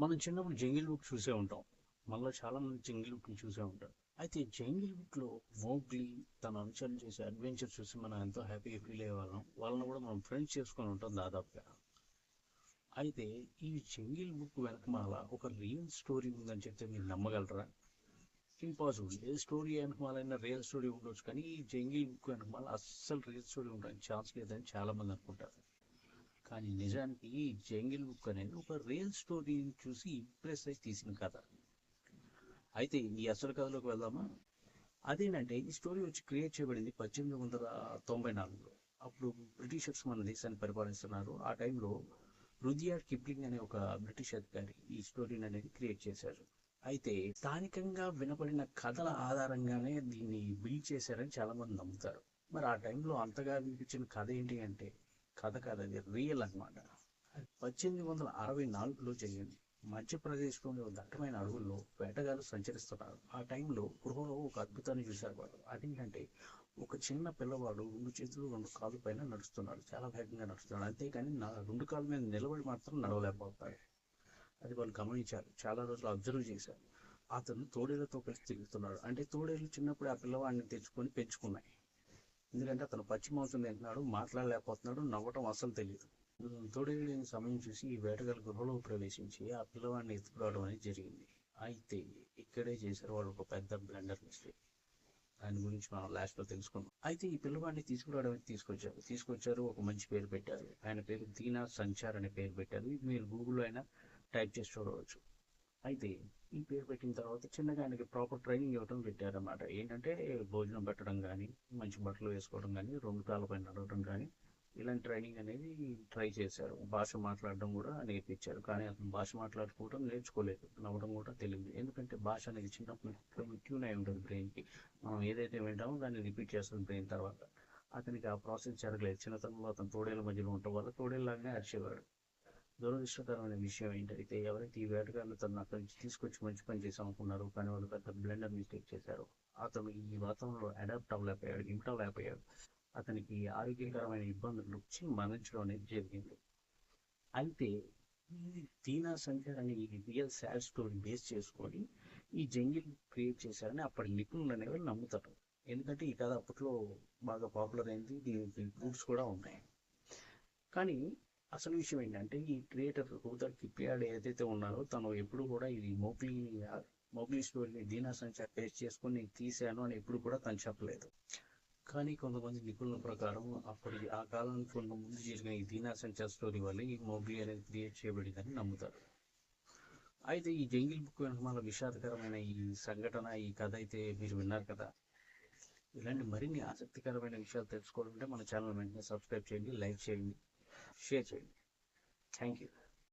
మనం చిన్నప్పుడు jungle book చూసే ఉంటాం. మనలో చాలా మంది జంగిల్ బుక్ని చూసే ఉంటారు. అయితే జంగిల్ బుక్లో మోగ్లీ తన అనుచరులు చేసే అడ్వెంచర్ చూసి మనం ఎంతో హ్యాపీగా ఫీల్ అయ్యేవాళ్ళం. వాళ్ళని కూడా మనం ఫ్రెండ్స్ చేసుకొని ఉంటాం దాదాపుగా. అయితే ఈ జంగిల్ బుక్ వెనకమాల ఒక రియల్ స్టోరీ ఉందని చెప్తే మీరు నమ్మగలరా? ఇంపాసిబుల్. ఏ స్టోరీ వెనకమాలైనా రియల్ స్టోరీ ఉండొచ్చు, కానీ ఈ జంగిల్ బుక్ వెనకమాల అస్సలు రియల్ స్టోరీ ఉండడానికి ఛాన్స్ లేదని చాలా మంది అనుకుంటారు. కానీ నిజానికి ఈ జంగిల్ బుక్ అనేది ఒక రియల్ స్టోరీని చూసి ఇంప్రెస్ అయి తీసిన కథ. అయితే ఈ అసలు కథలోకి వెళ్దామా? అదేంటంటే ఈ స్టోరీ వచ్చి క్రియేట్ చేయబడింది 1894లో. అప్పుడు బ్రిటిషర్స్ మన దేశాన్ని పరిపాలిస్తున్నారు. ఆ టైంలో రుడియార్డ్ కిప్లింగ్ అనే ఒక బ్రిటిష్ అధికారి ఈ స్టోరీని అనేది క్రియేట్ చేశారు. అయితే స్థానికంగా వినపడిన కథల ఆధారంగానే దీన్ని బిల్డ్ చేశారని చాలా మంది నమ్ముతారు. మరి ఆ టైంలో అంతగా వినిపించిన కథ ఏంటి అంటే, కథ కాదు, అది రియల్ అనమాట. 1864లో జరిగింది. మధ్యప్రదేశ్లోని ఒక దట్టమైన అడవుల్లో వేటగాళ్ళు సంచరిస్తున్నారు. ఆ టైంలో గృహలో ఒక అద్భుతాన్ని చూశారు వాళ్ళు. అదేంటంటే ఒక చిన్న పిల్లవాడు 2 చేతులు 2 కాళ్ళు పైన నడుస్తున్నాడు. చాలా వేగంగా నడుస్తున్నాడు. అంతేకాని నా 2 కాళ్ళ మీద నిలబడి మాత్రం నడవలేకపోతాడు. అది వాళ్ళు గమనించారు. చాలా రోజులు అబ్జర్వ్ చేశారు. అతను తోడేళ్లతో కలిసి తిరుగుతున్నాడు. అంటే తోడేళ్ళు చిన్నప్పుడు ఆ పిల్లవాడిని తెచ్చుకొని పెంచుకున్నాయి. ఎందుకంటే అతను పచ్చి మాంసం తింటున్నాడు, మాట్లాడలేకపోతున్నాడు, నవ్వటం అస్సలు తెలియదు. తోడేలు లేని సమయం చూసి ఈ వేటగాళ్ళు గృహలో ప్రవేశించి ఆ పిల్లవాడిని ఎత్తుకురావడం అనేది జరిగింది. అయితే ఇక్కడే చేశారు వాళ్ళు ఒక పెద్ద బ్లండర్ మిస్టేక్. దాని గురించి మనం లాస్ట్లో తెలుసుకుందాం. అయితే ఈ పిల్లవాడిని తీసుకురావడానికి తీసుకొచ్చారు, ఒక మంచి పేరు పెట్టారు. ఆయన పేరు దీనా సంచార్ అనే పేరు పెట్టారు. ఇది మీరు గూగుల్లో అయినా టైప్ చేసి చూడవచ్చు. అయితే ఈ పేరు పెట్టిన తర్వాత చిన్నగా ఆయనకి ప్రాపర్ ట్రైనింగ్ ఇవ్వడం పెట్టారన్నమాట. ఏంటంటే భోజనం పెట్టడం కానీ, మంచి బట్టలు వేసుకోవడం కానీ, 2 కాళ్ళపై నడవడం కానీ, ఇలాంటి ట్రైనింగ్ అనేది ట్రై చేశారు. భాష మాట్లాడడం కూడా నేర్పించారు. కానీ అతను భాష మాట్లాడుకోవడం నేర్చుకోలేదు, నవ్వడం కూడా తెలియదు. ఎందుకంటే భాష అనేది చిన్నప్పుడు ట్యూన్ అయి ఉంటుంది బ్రెయిన్కి. మనం ఏదైతే వింటామో దాన్ని రిపీట్ చేస్తుంది బ్రెయిన్ తర్వాత. అతనికి ఆ ప్రాసెస్ జరగలేదు. చిన్నతనంలో అతను తోడేళ్ళ మధ్యలో ఉండటం వల్ల తోడేళ్ళలాగానే అరిచేవాడు. దురదృష్టకరమైన విషయం ఏంటంటే ఎవరైతే ఈ వేటగాళ్ళు తను అక్కడి నుంచి తీసుకొచ్చి మంచి పని చేసాం అనుకున్నారు, కానీ వాళ్ళు పెద్ద బ్లెండర్ మిస్టేక్ చేశారు. అతను ఈ వాతావరణంలో అడాప్ట్ అవ్వలేకపోయాడు, అవ్వలేకపోయాడు. అతనికి ఆరోగ్యకరమైన ఇబ్బందులు వచ్చి మరణించడం అనేది జరిగింది. అయితే ఈ దీనా సంచార్ అనే ఈ రియల్ సాడ్ స్టోరీ బేస్ చేసుకొని ఈ జంగిల్ క్రియేట్ చేశారని అప్పటి నిపుణులు అనేవాళ్ళు నమ్ముతారు. ఎందుకంటే ఈ కథ అప్పట్లో బాగా పాపులర్ అయింది, దీనికి ప్రూఫ్స్ కూడా ఉన్నాయి. కానీ అసలు విషయం ఏంటంటే ఈ క్రియేటర్ రూదర్ కిప్లియార్డ్ ఏదైతే ఉన్నారో తను ఎప్పుడు కూడా ఇది మోగ్లీ స్టోరీని దీనా సంచార్ బేస్ చేసుకొని తీశాను అని ఎప్పుడు కూడా తను చెప్పలేదు. కానీ కొంతమంది నిపుణుల ప్రకారం అప్పటి ఆ కాలానికి కొంత ముందు జరిగిన ఈ దీనా సంచార్ స్టోరీ వల్ల ఈ మోగ్లీ అనేది క్రియేట్ చేయబడిందని నమ్ముతారు. అయితే ఈ జంగిల్ బుక్ వెనక విషాదకరమైన ఈ సంఘటన, ఈ కథ అయితే మీరు విన్నారు కదా. ఇలాంటి మరిన్ని ఆసక్తికరమైన విషయాలు తెలుసుకోవాలంటే మన ఛానల్ వెంటనే సబ్స్క్రైబ్ చేయండి, లైక్ చేయండి, షేర్ చేయండి. Thank you.